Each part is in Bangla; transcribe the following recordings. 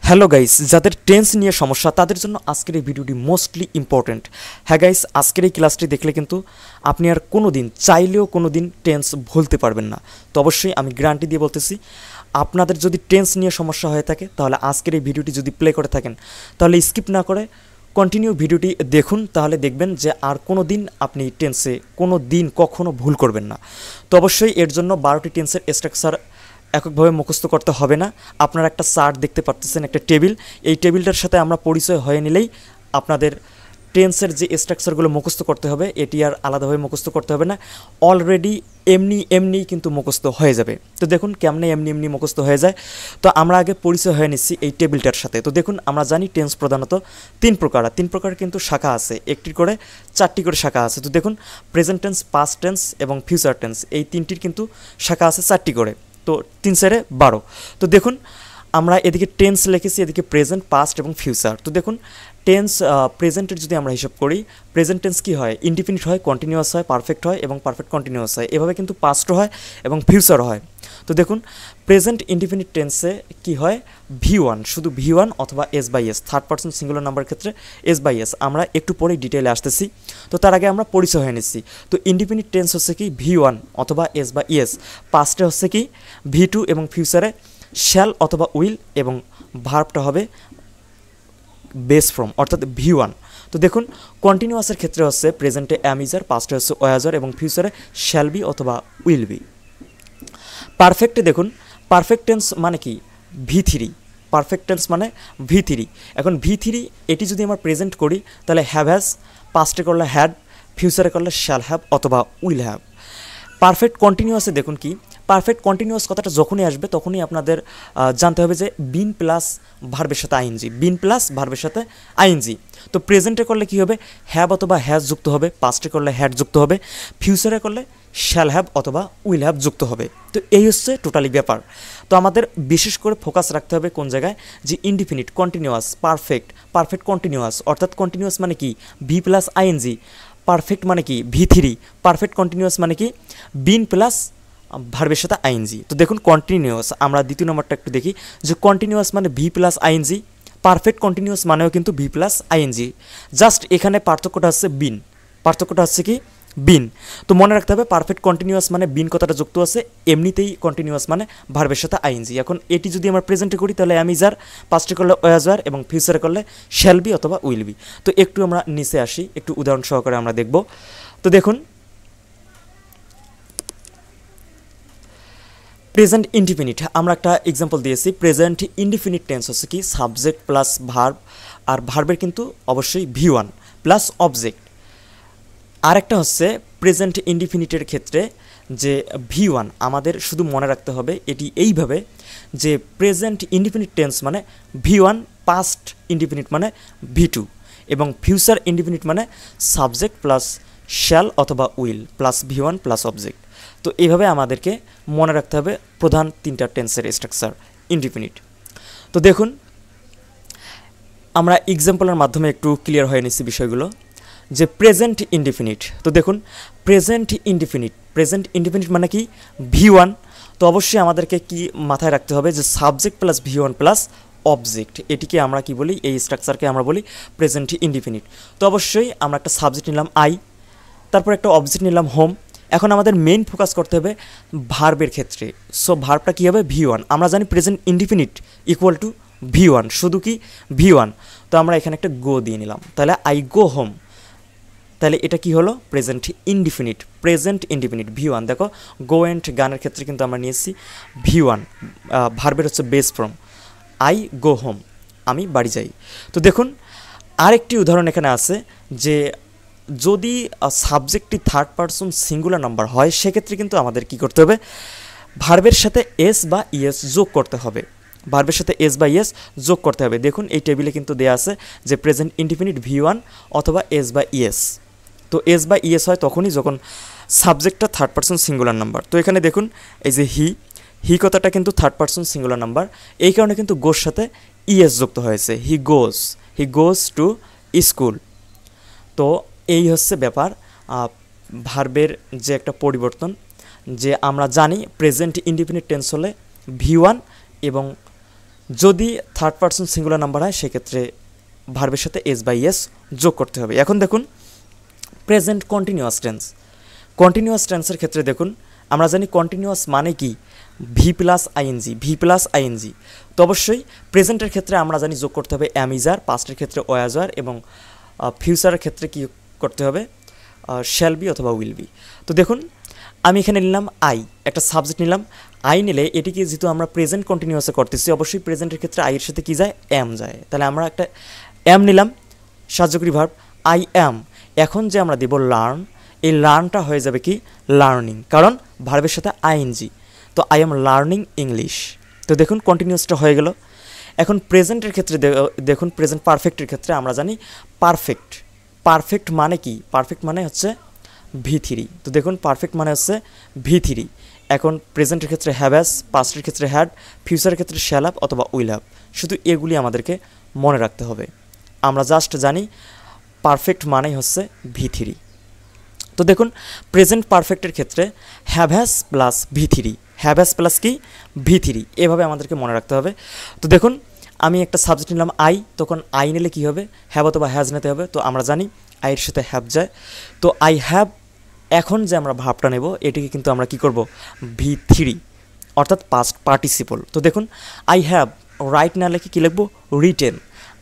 হ্যালো গাইস, যাদের টেন্স নিয়ে সমস্যা তাদের জন্য আজকের এই ভিডিওটি মোস্টলি ইম্পর্ট্যান্ট। হ্যাঁ গাইস, আজকের এই ক্লাসটি দেখলে কিন্তু আপনি আর কোনো দিন চাইলেও কোনো দিন টেন্স ভুলতে পারবেন না। তো অবশ্যই আমি গ্যারান্টি দিয়ে বলতেছি, আপনাদের যদি টেন্স নিয়ে সমস্যা হয়ে থাকে তাহলে আজকের এই ভিডিওটি যদি প্লে করে থাকেন তাহলে স্কিপ না করে কন্টিনিউ ভিডিওটি দেখুন, তাহলে দেখবেন যে আর কোনো দিন আপনি টেন্সে কোনো দিন কখনো ভুল করবেন না। তো অবশ্যই এর জন্য 12টি টেন্সের স্ট্রাকচার এককভাবে মুখস্থ করতে হবে না। আপনারা একটা চার্ট দেখতে পাচ্ছেন, একটা টেবিল, এই টেবিলটার সাথে আমরা পরিচয় হয়ে নিলেই আপনাদের টেন্সের যে স্ট্রাকচারগুলো মুখস্থ করতে হবে এটি আর আলাদাভাবে মুখস্থ করতে হবে না, অলরেডি এমনি কিন্তু মুখস্থ হয়ে যাবে। তো দেখুন কেমনে এমনি মুখস্থ হয়ে যায়। তো আমরা আগে পরিচয় হয়ে নিচ্ছি এই টেবিলটার সাথে। তো দেখুন আমরা জানি টেন্স প্রধানত তিন প্রকার কিন্তু শাখা আছে, একটি করে 4টি করে শাখা আছে। তো দেখুন প্রেজেন্ট টেন্স, পাস্ট টেন্স এবং ফিউচার টেন্স, এই তিনটির কিন্তু শাখা আছে 4টি করে, তো 3 × 12। তো দেখুন আমরা এদিকে টেন্স লিখেছি, এদিকে প্রেজেন্ট, পাস্ট এবং ফিউচার। তো দেখুন টেন্স প্রেজেন্টের যদি আমরা হিসাব করি, প্রেজেন্ট টেন্স কী হয়, ইনডিফিনিট হয়, কন্টিনিউয়াস হয়, পারফেক্ট হয় এবং পারফেক্ট কন্টিনিউয়াস হয়। এভাবে কিন্তু পাস্টও হয় এবং ফিউচারও হয়। তো দেখুন প্রেজেন্ট ইনডিফিনিট টেন্সে কী হয়, V1, শুধু V1 অথবা S/S, third person singular number ক্ষেত্রে S/S। আমরা একটু পরেই ডিটেইলে আসতেছি। তো তার আগে আমরা পরিচয় হয়ে নিচ্ছি। তো ইনডিফিনিট টেন্স হচ্ছে কি V1 অথবা S/S, পাস্টে হচ্ছে কি V2 এবং ফিউচারে শ্যাল অথবা উইল এবং ভার্বটা হবে বেস ফ্রম অর্থাৎ V1। তো দেখুন কন্টিনিউয়াসের ক্ষেত্রে হচ্ছে প্রেজেন্টে অ্যাম ইজ আর, পাস্টে হচ্ছে ওয়াজ আর এবং ফিউচারে শ্যাল বি অথবা উইল বি। পারফেক্টে দেখুন পারফেক্ট টেন্স মানে কি V3, পারফেক্ট টেন্স মানে V3। এখন V3 এটি যদি আমরা প্রেজেন্ট করি তাহলে হ্যাভ হ্যাজ, পাস্টে করলে হ্যাড, ফিউচারে করলে শ্যাল হ্যাভ অথবা উইল হ্যাভ। পারফেক্ট কন্টিনিউয়াসে দেখুন কি, পারফেক্ট কন্টিনিউয়াস কথাটা যখনই আসবে তখনই আপনাদের জানতে হবে যে বিন প্লাস ভার্বের সাথে আইএনজি, বিন প্লাস ভার্বের সাথে আইএনজি। তো প্রেজেন্টে করলে কি হবে, হ্যাভ অথবা হ্যাজ যুক্ত হবে, পাস্টে করলে হ্যাড যুক্ত হবে, ফিউচারে করলে শ্যাল হ্যাভ অথবা উইল হ্যাভ যুক্ত হবে। তো এই হচ্ছে টোটালি ব্যাপার। তো আমাদের বিশেষ করে ফোকাস রাখতে হবে কোন জায়গায়, যে ইনডিফিনিট, কন্টিনিউয়াস, পারফেক্ট কন্টিনিউয়াস অর্থাৎ কন্টিনিউয়াস মানে কি ভি প্লাস আইএনজি, পারফেক্ট মানে কি V3, পারফেক্ট কন্টিনিউয়াস মানে কি বিন প্লাস ভার্বের সাথে আইএনজি। তো দেখুন কন্টিনিউয়াস, আমরা দ্বিতীয় নম্বরটা একটু দেখি, যে কন্টিনিউয়াস মানে V plus ING, perfect continuous মানেও কিন্তু ভি প্লাস আইএনজি। জাস্ট এখানে পার্থক্যটা হচ্ছে বিন, পার্থক্যটা হচ্ছে কি বিন। তো মনে রাখতে হবে পারফেক্ট কন্টিনিউয়াস মানে বিন কথাটা যুক্ত আছে, এমনিতেই কন্টিনিউয়াস মানে ভার্বের সাথে আইএনজি। এখন এটি যদি আমরা প্রেজেন্টে করি তাহলে অ্যাম ইজ আর, পাস্টে করলে ওয়াজ আর এবং ফিউচারে করলে শ্যাল বি অথবা উইল বি। তো একটু আমরা নিচে আসি, একটু উদাহরণ সহকারে আমরা দেখব। তো দেখুন প্রেজেন্ট ইনডিফিনিট, আমরা একটা এক্সাম্পল দিয়েছি। প্রেজেন্ট ইনডিফিনিট টেন্স হচ্ছে কি সাবজেক্ট প্লাস ভার্ব, আর ভার্বের কিন্তু অবশ্যই V1 প্লাস অবজেক্ট। আরেকটা হচ্ছে প্রেজেন্ট ইনডিফিনিটের ক্ষেত্রে যে V1 আমাদের শুধু মনে রাখতে হবে এটি এইভাবে, যে প্রেজেন্ট ইনডিফিনিট টেন্স মানে V1, পাস্ট ইনডিফিনিট মানে V2 এবং ফিউচার ইনডিফিনিট মানে সাবজেক্ট প্লাস শ্যাল অথবা will plus V1 plus object. তো এইভাবে আমাদেরকে মনে রাখতে হবে প্রধান 3টা টেন্সের স্ট্রাকচার ইনডিফিনিট। তো দেখুন আমরা এক্সাম্পলের মাধ্যমে একটু ক্লিয়ার হয়ে নিচ্ছি বিষয়গুলো, যে প্রেজেন্ট ইনডিফিনিট। তো দেখুন প্রেজেন্ট ইনডিফিনিট মানে কি V1। তো অবশ্যই আমাদেরকে কি মাথায় রাখতে হবে, যে subject plus V1 plus object, এটিকে আমরা কি বলি, এই স্ট্রাকচারকে আমরা বলি প্রেজেন্ট ইনডিফিনিট। তো অবশ্যই আমরা একটা সাবজেক্ট নিলাম আই, তারপর একটা অবজেক্ট নিলাম হোম। এখন আমাদের মেইন ফোকাস করতে হবে ভার্বের ক্ষেত্রে। সো ভার্বটা কী হবে V1। আমরা জানি present indefinite equal to V1, শুধু কি V1। তো আমরা এখানে একটা গো দিয়ে নিলাম, তাহলে আই গো হোম, তাহলে এটা কি হলো প্রেজেন্ট ইনডিফিনিট V1। দেখো গো অ্যান্ড গানের ক্ষেত্রে কিন্তু আমরা নিয়েছি V1, ভার্বের হচ্ছে base form, I go home, আমি বাড়ি যাই। তো দেখুন আরেকটি উদাহরণ এখানে আছে, যে যদি সাবজেক্টটি থার্ড পারসন সিঙ্গুলার নাম্বার হয় সেক্ষেত্রে কিন্তু আমাদের কি করতে হবে, ভার্বের সাথে এস বা ইএস যোগ করতে হবে, ভার্বের সাথে এস বা ইএস যোগ করতে হবে। দেখুন এই টেবিলে কিন্তু দেওয়া আছে যে প্রেজেন্ট ইনডিফিনিট V1 অথবা এস বা ইএস। তো এস বা ইএস হয় তখনই যখন সাবজেক্টটা থার্ড পারসন সিঙ্গুলার নাম্বার। তো এখানে দেখুন এই যে হি কথাটা কিন্তু থার্ড পারসন সিঙ্গুলার নাম্বার, এই কারণে কিন্তু গোর সাথে ইএস যুক্ত হয়েছে, হি গোজ টু স্কুল। তো এই হচ্ছে ব্যাপার ভার্বের যে একটা পরিবর্তন, যে আমরা জানি প্রেজেন্ট ইনডিফিনিট টেন্স হলে V1 এবং যদি থার্ড পারসন সিঙ্গুলার নাম্বার হয় সেক্ষেত্রে ভার্বের সাথে এস বাই এস যোগ করতে হবে। এখন দেখুন প্রেজেন্ট কন্টিনিউয়াস টেন্স। কন্টিনিউয়াস টেন্সের ক্ষেত্রে দেখুন আমরা জানি কন্টিনিউয়াস মানে কি V plus ING, V plus ING. তো অবশ্যই প্রেজেন্টের ক্ষেত্রে আমরা জানি যোগ করতে হবে অ্যাম ইজ আর, পাস্টের ক্ষেত্রে ওয়াজ আর, এবং ফিউচারের ক্ষেত্রে কি করতে হবে শ্যাল বি অথবা উইল বি। তো দেখুন আমি এখানে নিলাম আই, একটা সাবজেক্ট নিলাম। আই নিলে এটিকে যেহেতু আমরা প্রেজেন্ট কন্টিনিউয়াসে করতেছি, অবশ্যই প্রেজেন্টের ক্ষেত্রে আই এর সাথে কী যায় অ্যাম যায়। তাহলে আমরা একটা অ্যাম নিলাম সাহায্যকারী ভার্ব আই অ্যাম। এখন যে আমরা দেব লার্ন, এই লার্নটা হয়ে যাবে কি লার্নিং, কারণ ভার্বের সাথে আইএনজি। তো আই এম লার্নিং ইংলিশ। তো দেখুন কন্টিনিউয়াসটা হয়ে গেল। এখন প্রেজেন্টের ক্ষেত্রে দেখুন প্রেজেন্ট পারফেক্টের ক্ষেত্রে আমরা জানি পারফেক্ট। পারফেক্ট মানে কি? পারফেক্ট মানে হচ্ছে V3। তো দেখুন পারফেক্ট মানে হচ্ছে V3। এখন প্রেজেন্টের ক্ষেত্রে হ্যাভ, পাস্টের ক্ষেত্রে হ্যাড, ফিউচারের ক্ষেত্রে শ্যাল হ্যাভ অথবা উইল হ্যাভ। শুধু এগুলি আমাদেরকে মনে রাখতে হবে। আমরা জাস্ট জানি পারফেক্ট মানেই হচ্ছে V3। তো দেখুন প্রেজেন্ট পারফেক্টের ক্ষেত্রে have has plus V3, have has plus কি V3, এভাবে আমাদেরকে মনে রাখতে হবে। তো দেখুন আমি একটা সাবজেক্ট নিলাম আই, তখন আই নিলে কী হবে হ্যাভ অথবা হ্যাজ নিতে হবে। তো আমরা জানি আইয়ের সাথে হ্যাভ যায়। তো আই হ্যাভ, এখন যে আমরা ভাবটা নেব এটিকে কিন্তু আমরা কি করব V3, অর্থাৎ পাস্ট পার্টিসিপল। তো দেখুন আই হ্যাভ রাইট না লিখে কী লিখবো written,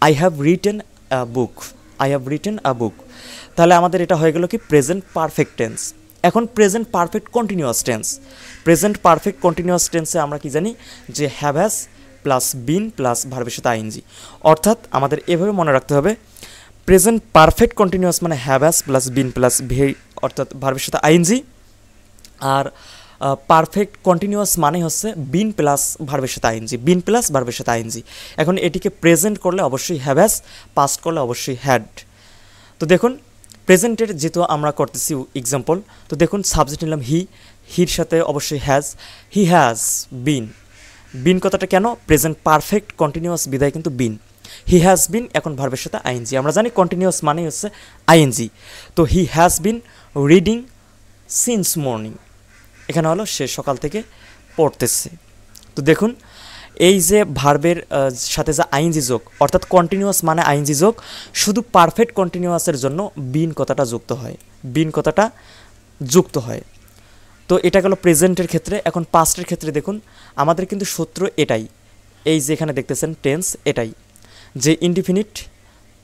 I have written a book, I have written a book. তাহলে আমাদের এটা হয়ে গেল কি প্রেজেন্ট পারফেক্ট টেন্স। এখন present perfect continuous tense. Present perfect continuous টেন্সে আমরা কি জানি যে have has plus been plus ভার্বের সাথে আইএনজি। অর্থাৎ আমাদের এভাবে মনে রাখতে হবে প্রেজেন্ট পারফেক্ট কন্টিনিউয়াস মানে have has plus been plus V, অর্থাৎ ভার্বের সাথে আইএনজি। আর পারফেক্ট কন্টিনিউয়াস মানে হচ্ছে বিন প্লাস ভার্বের সাথে আইএনজি, বিন প্লাস ভার্বের সাথে আইএনজি। এখন এটিকে প্রেজেন্ট করলে অবশ্যই হ্যাভ হ্যাজ, পাস্ট করলে অবশ্যই হ্যাড। তো দেখুন প্রেজেন্টের যেহেতু আমরা করতেছি এক্সাম্পল, তো দেখুন সাবজেক্ট নিলাম হি, হির সাথে অবশ্যই হ্যাজ, হি হ্যাজ বিন। বিন কথাটা কেন? প্রেজেন্ট পারফেক্ট কন্টিনিউয়াস বিদায় কিন্তু বিন, হি হ্যাজ বিন। এখন ভার্বের সাথে আইএনজি, আমরা জানি কন্টিনিউয়াস মানেই হচ্ছে আইএনজি। তো he has been reading since morning, এখানে হলো সে সকাল থেকে পড়তেছে। তো দেখুন এই যে ভার্বের সাথে যে আইএনজি যোগ, অর্থাৎ কন্টিনিউয়াস মানে আইএনজি যোগ, শুধু পারফেক্ট কন্টিনিউয়াসের জন্য বিন কথাটা যুক্ত হয়, বিন কথাটা যুক্ত হয়। তো এটা গেল প্রেজেন্টের ক্ষেত্রে। এখন পাস্টের ক্ষেত্রে দেখুন আমাদের কিন্তু সূত্র এটাই, এই যে এখানে দেখতেছেন টেন্স এটাই, যে ইনডিফিনিট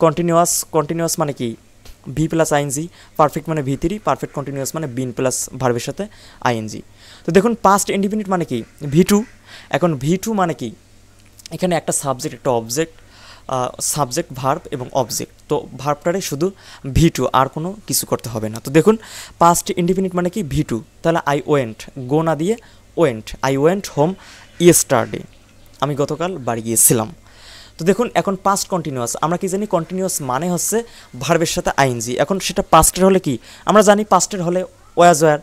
কন্টিনিউয়াস, কন্টিনিউয়াস মানে কি ভি প্লাস আইএনজি, পারফেক্ট মানে V3, পারফেক্ট কন্টিনিউয়াস মানে বিন প্লাস ভার্বের সাথে আইএনজি। তো দেখুন পাস্ট ইনডিফিনিট মানে কি V2। এখন V2 মানে কি এখানে একটা সাবজেক্ট একটা অবজেক্ট, সাবজেক্ট ভার্ব এবং অবজেক্ট। তো ভার্বটারে শুধু V2, আর কোনো কিছু করতে হবে না। তো দেখুন পাস্ট ইনডিফিনিট মানে কি V2, তাহলে আই ওয়েন্ট, গো না দিয়ে went, I went home yesterday, আমি গতকাল বাড়ি গিয়েছিলাম। তো দেখুন এখন পাস্ট কন্টিনিউয়াস, আমরা কি জানি কন্টিনিউয়াস মানে হচ্ছে ভার্বের সাথে আইএনজি। এখন সেটা পাস্টের হলে কি আমরা জানি, পাস্টের হলে ওয়াজ ওয়ার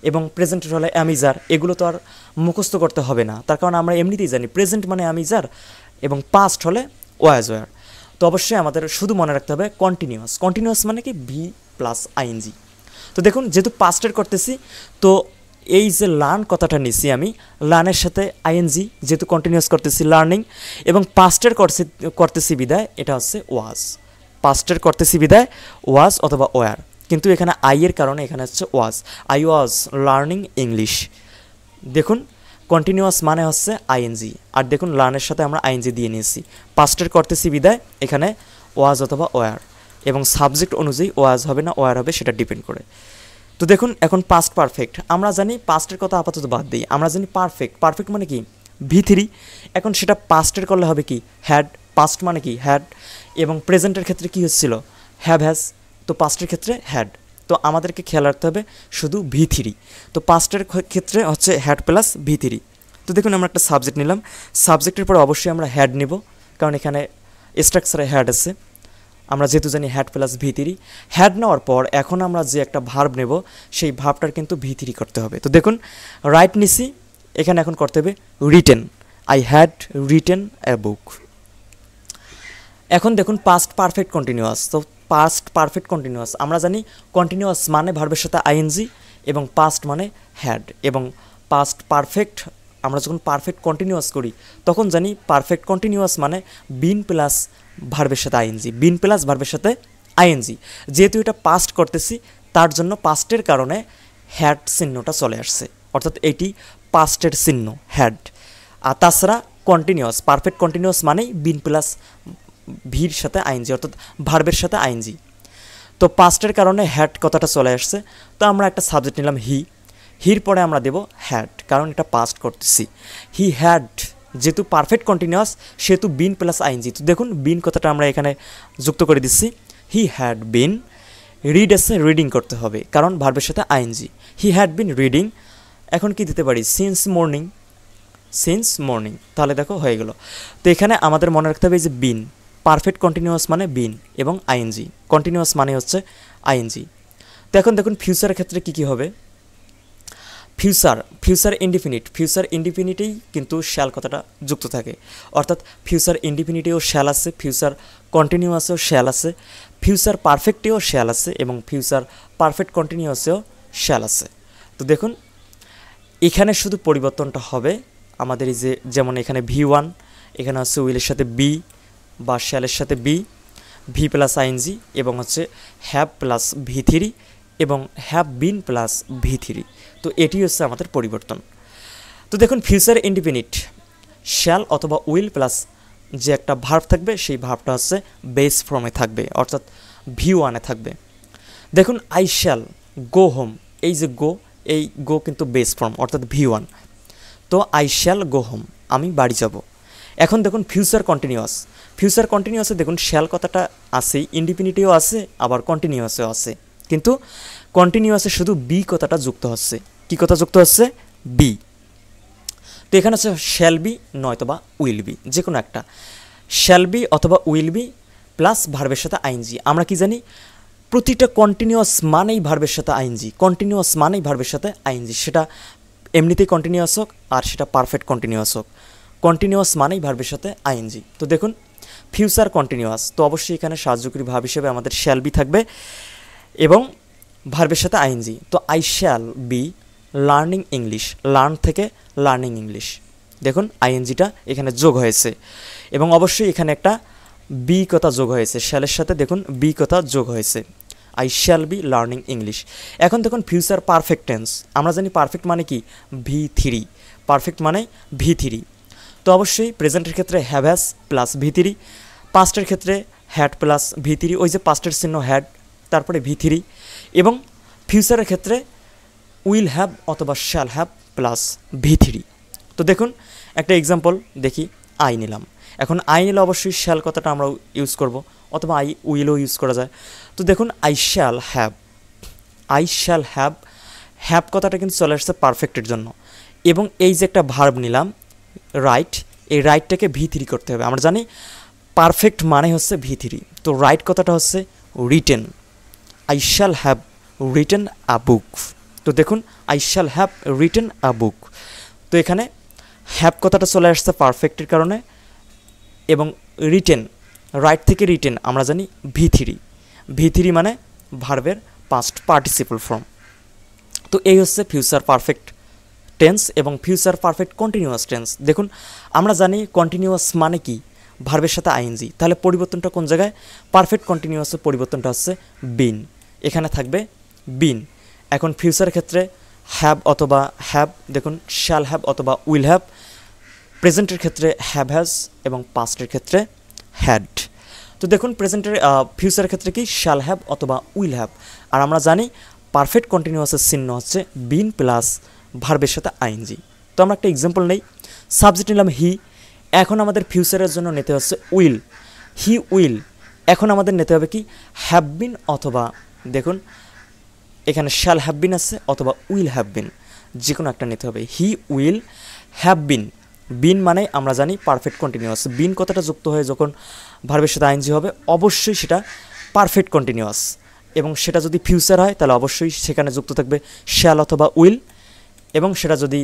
এবং প্রেজেন্টের হলে অ্যামিজার। এগুলো তো আর মুখস্থ করতে হবে না, তার কারণ আমরা এমনিতেই জানি প্রেজেন্ট মানে অ্যামিজার এবং পাস্ট হলে ওয়াজ ওয়ার। তো অবশ্যই আমাদের শুধু মনে রাখতে হবে কন্টিনিউয়াস, কন্টিনিউয়াস মানে কি ভি প্লাস আইএনজি। তো দেখুন যেহেতু পাস্টের করতেছি, তো এই যে লার্ন কথাটা নিছি আমি, লার্নের সাথে আইএনজি, যেহেতু কন্টিনিউয়াস করতেছি লার্নিং, এবং পাস্টের করতেছি বিদায় এটা হচ্ছে ওয়াজ, পাস্টের করতেছি বিদায় ওয়াজ অথবা ওয়ার। কিন্তু এখানে আই এর কারণে এখানে হচ্ছে ওয়াজ, আই ওয়াজ লার্নিং ইংলিশ। দেখুন কন্টিনিউয়াস মানে হচ্ছে আইএনজি, আর দেখুন লার্নের সাথে আমরা আইএনজি দিয়ে নিয়েছি। পাস্টের করতেছি বিদায় এখানে ওয়াজ অথবা ওয়ার, এবং সাবজেক্ট অনুযায়ী ওয়াজ হবে না ওয়ার হবে সেটা ডিপেন্ড করে। তো দেখুন এখন পাস্ট পারফেক্ট, আমরা জানি পাস্টের কথা আপাতত বাদ দিই, আমরা জানি পারফেক্ট, পারফেক্ট মানে কি V3। এখন সেটা পাস্টের করলে হবে কি হ্যাড, পাস্ট মানে কি হ্যাড, এবং প্রেজেন্টের ক্ষেত্রে কি হচ্ছিল হ্যাভ হ্যাজ, তো পাস্টের ক্ষেত্রে হ্যাড। তো আমাদেরকে খেয়াল রাখতে হবে শুধু V3। তো পাস্টের ক্ষেত্রে হচ্ছে হ্যাড প্লাস V3। তো দেখুন আমরা একটা সাবজেক্ট নিলাম, সাবজেক্টের পরে অবশ্যই আমরা হ্যাড নেব, কারণ এখানে স্ট্রাকচারে হ্যাড আছে, আমরা যেহেতু জানি হ্যাড প্লাস V3। হ্যাড নেওয়ার পর এখন আমরা যে একটা ভার্ব নেব সেই ভার্বটার কিন্তু V3 করতে হবে। তো দেখুন রাইট নিছি, এখানে এখন করতে হবে written, I had written a book. এখন দেখুন পাস্ট পারফেক্ট কন্টিনিউয়াস। তো পাস্ট পারফেক্ট কন্টিনিউয়াস আমরা জানি কন্টিনিউয়াস মানে ভার্বের সাথে আইএনজি এবং পাস্ট মানে হ্যাড, এবং পাস্ট পারফেক্ট আমরা যখন পারফেক্ট কন্টিনিউয়াস করি তখন জানি পারফেক্ট কন্টিনিউয়াস মানে বিন প্লাস ভার্বের সাথে আইএনজি, বিন প্লাস ভার্বের সাথে আইএনজি। যেহেতু এটা পাস্ট করতেছি তার জন্য পাস্টের কারণে হ্যাড চিহ্নটা চলে আসছে, অর্থাৎ এটি পাস্টের চিহ্ন হ্যাড। আর তাছাড়া কন্টিনিউয়াস, পারফেক্ট কন্টিনিউয়াস মানেই বিন প্লাস ভির সাথে আইএনজি, অর্থাৎ ভার্বের সাথে আইএনজি। তো পাস্টের কারণে হ্যাড কথাটা চলে আসছে। তো আমরা একটা সাবজেক্ট নিলাম হি, হির পরে আমরা দেব হ্যাড, কারণ এটা পাস্ট করতেছি। হি হ্যাড, যেহেতু পারফেক্ট কন্টিনিউয়াস সেহেতু বিন প্লাস আইএনজি। তো দেখুন বিন কথাটা আমরা এখানে যুক্ত করে দিচ্ছি। হি হ্যাড বিন, রিড আছে রিডিং করতে হবে কারণ ভার্বের সাথে ING. He had been reading, এখন কি দিতে পারি সিন্স মর্নিং, সিন্স মর্নিং, তাহলে দেখো হয়ে গেল। তো এখানে আমাদের মনে রাখতে হবে যে বিন, পারফেক্ট কন্টিনিউয়াস মানে বিন এবং আইএনজি, কন্টিনিউয়াস মানে হচ্ছে আইএনজি। তো এখন দেখুন ফিউচারের ক্ষেত্রে কী কী হবে। ফিউচার ইনডিফিনিট, ফিউচার ইনডিফিনিটেই কিন্তু শ্যাল কথাটা যুক্ত থাকে, অর্থাৎ ফিউচার ইনডিফিনিটেও শ্যাল আছে, ফিউচার কন্টিনিউয়াসেও শ্যাল আছে, ফিউচার পারফেক্টেও শ্যাল আছে এবং ফিউচার পারফেক্ট কন্টিনিউয়াসেও শ্যাল আছে। তো দেখুন এখানে শুধু পরিবর্তনটা হবে আমাদের এই যে, যেমন এখানে V1, এখানে হচ্ছে উইলের সাথে বি বা শ্যালের সাথে বি, ভি প্লাস আইএনজি এবং হচ্ছে হ্যাভ প্লাস V3 এবং হ্যাভ বিন প্লাস V3। তো এটি হচ্ছে আমাদের পরিবর্তন। তো দেখুন ফিউচার ইনডিফিনিট শ্যাল অথবা উইল প্লাস যে একটা ভার্ব থাকবে সেই ভার্বটা হচ্ছে বেস ফর্মে থাকবে, অর্থাৎ V1-এ থাকবে। দেখুন আই শ্যাল গো হোম, এই যে গো, এই গো কিন্তু বেস ফর্ম অর্থাৎ V1। তো আই শ্যাল গো হোম, আমি বাড়ি যাব। এখন দেখুন ফিউচার কন্টিনিউয়াস, ফিউচার কন্টিনিউয়াসে দেখুন শ্যাল কথাটা আছেই, ইনডিফিনিটিও আছে আবার কন্টিনিউয়াসও আছে, কিন্তু কন্টিনিউয়াসে শুধু বি কথাটা যুক্ত হচ্ছে। কি কথা যুক্ত হচ্ছে? বি। তো এখানে হচ্ছে শ্যাল বি নয়তোবা উইল বি, যে কোনো একটা, শ্যাল বি অথবা উইল বি প্লাস ভার্বের সাথে আইএনজি। আমরা কি জানি প্রতিটা কন্টিনিউয়াস মানেই ভার্বের সাথে আইএনজি, কন্টিনিউয়াস মানেই ভার্বের সাথে আইএনজি, সেটা এমনিতেই কন্টিনিউয়াস হোক আর সেটা পারফেক্ট কন্টিনিউয়াস হোক, কন্টিনিউয়াস মানেই ভার্বের সাথে আইএনজি। তো দেখুন ফিউচার কন্টিনিউয়াস, তো অবশ্যই এখানে সাহায্যকারী ভাব হিসেবে আমাদের শ্যাল বি থাকবে এবং ভার্বের সাথে আইএনজি। তো I shall be learning English, learn থেকে লার্নিং ইংলিশ, দেখুন আইএনজিটা এখানে যোগ হয়েছে এবং অবশ্যই এখানে একটা বি কথা যোগ হয়েছে, শ্যালের সাথে দেখুন বি কথা যোগ হয়েছে, I shall be learning English. এখন দেখুন ফিউচার পারফেক্ট টেন্স, আমরা জানি পারফেক্ট মানে কি V3, পারফেক্ট মানে V3। তো অবশ্যই প্রেজেন্টের ক্ষেত্রে হ্যাভ হ্যাজ প্লাস V3, পাস্টের ক্ষেত্রে হ্যাড প্লাস V3, ওই যে পাস্টের চিহ্ন হ্যাড তারপরে V3, এবং ফিউচারের ক্ষেত্রে উইল হ্যাভ অথবা শ্যাল হ্যাভ প্লাস V3। তো দেখুন একটা এক্সাম্পল দেখি, আই নিলাম, এখন আই নিলে অবশ্যই শ্যাল কথাটা আমরা ইউজ করব অথবা আই উইলও ইউজ করা যায়। তো দেখুন I shall have, I shall have, have কথাটা কিন্তু চলে আসছে পারফেক্টের জন্য, এবং এই যে একটা ভার্ব নিলাম রাইট, এই রাইটটাকে V3 করতে হবে। আমরা জানি পারফেক্ট মানে হচ্ছে V3, তো রাইট কথাটা হচ্ছে written, I shall have written a book. তো দেখুন I shall have written a book, তো এখানে হ্যাভ কথাটা চলে আসছে পারফেক্টের কারণে এবং রিটেন, রাইট থেকে রিটেন আমরা জানি V3 মানে ভার্বের পাস্ট পার্টিসিপল ফর্ম। তো এই হচ্ছে ফিউচার পারফেক্ট টেন্স এবং ফিউচার পারফেক্ট কন্টিনিউয়াস টেন্স। দেখুন আমরা জানি কন্টিনিউয়াস মানে কি ভার্বের সাথে আইএনজি, তাহলে পরিবর্তনটা কোন জায়গায়? পারফেক্ট কন্টিনিউয়াসের পরিবর্তনটা হচ্ছে বিন, এখানে থাকবে বিন। এখন ফিউচারের ক্ষেত্রে হ্যাভ অথবা হ্যাভ, দেখুন শ্যাল হ্যাভ অথবা উইল হ্যাভ, প্রেজেন্টের ক্ষেত্রে হ্যাভ হ্যাজ এবং পাস্টের ক্ষেত্রে হ্যাড। তো দেখুন প্রেজেন্টের ফিউচারের ক্ষেত্রে কি শ্যাল হ্যাভ অথবা উইল হ্যাভ, আর আমরা জানি পারফেক্ট কন্টিনিউয়াসের চিহ্ন হচ্ছে বিন প্লাস ভার্বের সাথে আইএনজি। তো আমরা একটা এক্সাম্পল নেই, সাবজেক্ট নিলাম হি, এখন আমাদের ফিউচারের জন্য নিতে হচ্ছে উইল, হি উইল, এখন আমাদের নিতে হবে কি হ্যাভ বিন অথবা দেখুন এখানে শ্যাল হ্যাভ বিন আছে অথবা উইল হ্যাভ বিন, যে কোনো একটা নিতে হবে। হি উইল হ্যাভ বিন, বিন মানে আমরা জানি পারফেক্ট কন্টিনিউয়াস, বিন কথাটা যুক্ত হয়ে যখন ভার্বের সাথে আইএনজি হবে অবশ্যই সেটা পারফেক্ট কন্টিনিউয়াস, এবং সেটা যদি ফিউচার হয় তাহলে অবশ্যই সেখানে যুক্ত থাকবে শ্যাল অথবা উইল, এবং সেটা যদি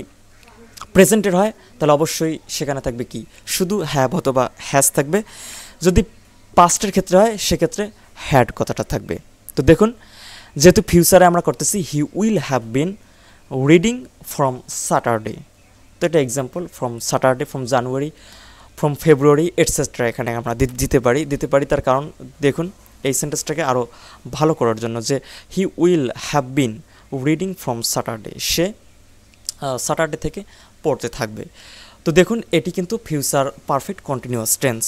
প্রেজেন্টের হয় তাহলে অবশ্যই সেখানে থাকবে কি শুধু হ্যাভ অথবা হ্যাজ থাকবে, যদি পাস্টের ক্ষেত্রে হয় সেক্ষেত্রে হ্যাড কথাটা থাকবে। তো দেখুন যেহেতু ফিউচারে আমরা করতেছি he will have been reading from Saturday, তো এটা example from Saturday, from January, from February etcetera এখানে আমরা দিতে পারি। তার কারণ দেখুন এই সেন্টেন্সটাকে আরও ভালো করার জন্য যে he will have been reading from Saturday, say Saturday থেকে পড়তে থাকবে। তো দেখুন এটি কিন্তু ফিউচার পারফেক্ট কন্টিনিউয়াস টেন্স।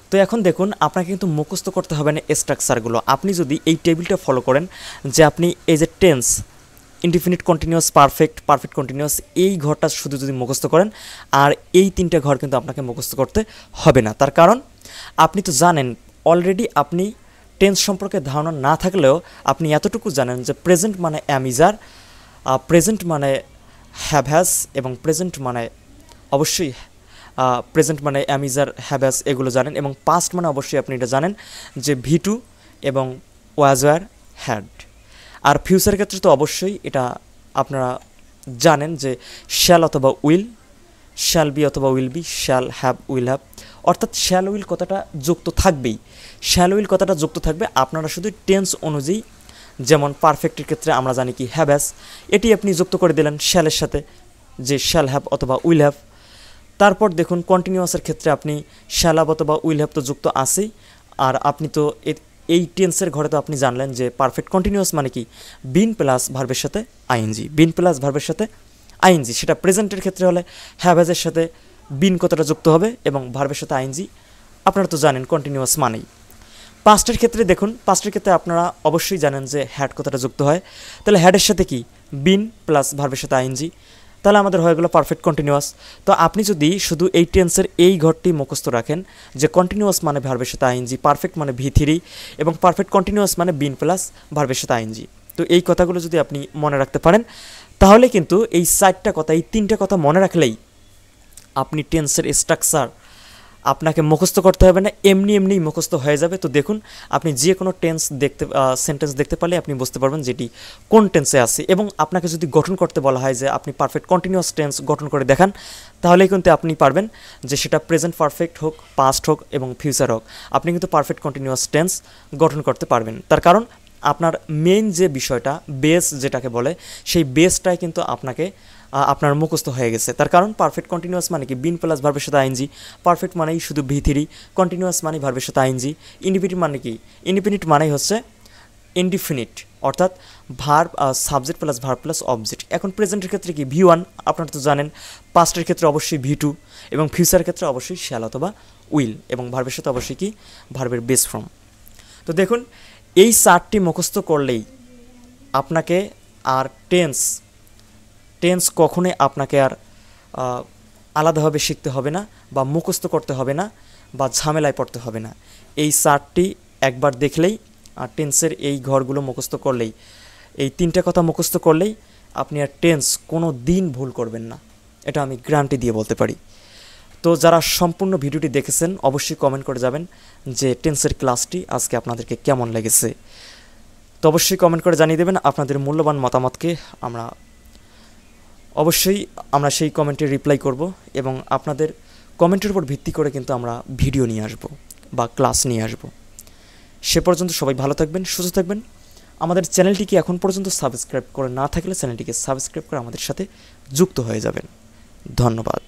তো এখন দেখুন আপনাকে কিন্তু মুখস্থ করতে হবে না স্ট্রাকচারগুলো। আপনি যদি এই টেবিলটা ফলো করেন যে আপনি এই যে tense, indefinite continuous, perfect continuous, এই ঘরটা শুধু যদি মুখস্থ করেন, আর এই তিনটে ঘর কিন্তু আপনাকে মুখস্থ করতে হবে না। তার কারণ আপনি তো জানেন অলরেডি, আপনি টেন্স সম্পর্কে ধারণা না থাকলেও আপনি এতটুকু জানেন যে প্রেজেন্ট মানে অ্যাম ইজ আর, প্রেজেন্ট মানে হ্যাভ হ্যাজ, এবং প্রেজেন্ট মানে অবশ্যই প্রেজেন্ট মানে am is are, have has, এগুলো জানেন। এবং পাস্ট মানে অবশ্যই আপনি এটা জানেন যে ভি টু এবং ওয়াজ ওয়ার হ্যাড। আর ফিউচারের ক্ষেত্রে তো অবশ্যই এটা আপনারা জানেন যে শ্যাল অথবা উইল, শ্যাল বি অথবা will be, shall have, will have, অর্থাৎ শ্যাল উইল কথাটা যুক্ত থাকবেই। শ্যাল উইল কথাটা যুক্ত থাকবে, আপনারা শুধু টেন্স অনুযায়ী, যেমন পারফেক্টের ক্ষেত্রে আমরা জানি কি হ্যাভ হ্যাজ, এটি আপনি যুক্ত করে দিলেন শ্যালের সাথে, যে শ্যাল হ্যাভ অথবা উইল হ্যাভ। তারপর দেখুন কন্টিনিউয়াসের ক্ষেত্রে আপনি শ্যাল হ্যাভ অথবা উইল হ্যাভ তো যুক্ত আছেই, আর আপনি তো এই টেন্সের ঘরে তো আপনি জানলেন যে পারফেক্ট কন্টিনিউয়াস মানে কি বিন প্লাস ভার্বের সাথে আইএনজি, বিন প্লাস ভার্বের সাথে আইএনজি। সেটা প্রেজেন্টের ক্ষেত্রে হলে হ্যাভ হ্যাজের সাথে বিন কথাটা যুক্ত হবে এবং ভার্বের সাথে আইএনজি, আপনারা তো জানেন কন্টিনিউয়াস মানেই। পাস্টের ক্ষেত্রে দেখুন, পাস্টের ক্ষেত্রে আপনারা অবশ্যই জানেন যে হ্যাড কথাটা যুক্ত হয়, তাহলে হ্যাডের সাথে কি বিন প্লাস ভার্বের সাথে আইএনজি, তাহলে আমাদের হয়ে গেলো পারফেক্ট কন্টিনিউয়াস। তো আপনি যদি শুধু এই টেন্সের এই ঘরটি মুখস্থ রাখেন যে কন্টিনিউয়াস মানে ভার্বের সাথে আইএনজি, পারফেক্ট মানে ভি3, এবং পারফেক্ট কন্টিনিউয়াস মানে বিন প্লাস ভার্বের সাথে আইএনজি, তো এই কথাগুলো যদি আপনি মনে রাখতে পারেন, তাহলে কিন্তু এই 4টা কথা, এই 3টে কথা মনে রাখলেই আপনি টেন্সের স্ট্রাকচার আপনাকে মুখস্থ করতে হবে না, এমনিই মুখস্থ হয়ে যাবে। তো দেখুন আপনি যে কোনো সেন্টেন্স দেখতে পারলে আপনি বুঝতে পারবেন যেটি কোন টেন্সে আছে। এবং আপনাকে যদি গঠন করতে বলা হয় যে আপনি পারফেক্ট কন্টিনিউয়াস টেন্স গঠন করে দেখান, তাহলেই কিন্তু আপনি পারবেন যে সেটা প্রেজেন্ট পারফেক্ট হোক, পাস্ট হোক এবং ফিউচার হোক, আপনি কিন্তু পারফেক্ট কন্টিনিউয়াস টেন্স গঠন করতে পারবেন। তার কারণ আপনার মেইন যে বিষয়টা, বেস যেটাকে বলে, সেই বেসটাই কিন্তু আপনার মুখস্থ হয়ে গেছে। তার কারণ পারফেক্ট কন্টিনিউয়াস মানে কি বিন প্লাস ভার্বের সাথে আইএনজি, পারফেক্ট মানেই শুধু ভি3, কন্টিনিউয়াস মানে ভার্বের সাথে আইএনজি, ইনডিফিনিট মানে কি, ইনডিফিনিট মানেই হচ্ছে ইনডিফিনিট, অর্থাৎ verb subject plus verb plus object. এখন প্রেজেন্টের ক্ষেত্রে কি ভি1, আপনারা তো জানেন, পাস্টের ক্ষেত্রে অবশ্যই ভি2, এবং ফিউচারের ক্ষেত্রে অবশ্যই শ্যাল অথবা উইল, এবং ভার্বের সাথে অবশ্যই কি ভার্বের বেস ফর্ম। তো দেখুন এই 4টি মুখস্থ করলেই আপনাকে আর টেন্স কখনোই আপনাকে আর আলাদাভাবে শিখতে হবে না, বা মুখস্থ করতে হবে না, বা ঝামেলায় পড়তে হবে না। এই 4টি একবার দেখলেই আর টেন্সের এই ঘরগুলো মুখস্থ করলেই, এই 3টে কথা মুখস্থ করলেই আপনি আর টেন্স কোনো দিন ভুল করবেন না, এটা আমি গ্যারান্টি দিয়ে বলতে পারি। তো যারা সম্পূর্ণ ভিডিওটি দেখেছেন অবশ্যই কমেন্ট করে যাবেন যে টেন্সের ক্লাসটি আজকে আপনাদেরকে কেমন লেগেছে। তো অবশ্যই কমেন্ট করে জানিয়ে দেবেন আপনাদের মূল্যবান মতামতকে। অবশ্যই আমরা সেই কমেন্টে রিপ্লাই করব, এবং আপনাদের কমেন্টের উপর ভিত্তি করে কিন্তু আমরা ভিডিও নিয়ে আসব বা ক্লাস নিয়ে আসব। সে পর্যন্ত সবাই ভালো থাকবেন, সুস্থ থাকবেন। আমাদের চ্যানেলটিকে এখন পর্যন্ত সাবস্ক্রাইব করে না থাকলে চ্যানেলটিকে সাবস্ক্রাইব করে আমাদের সাথে যুক্ত হয়ে যাবেন। ধন্যবাদ।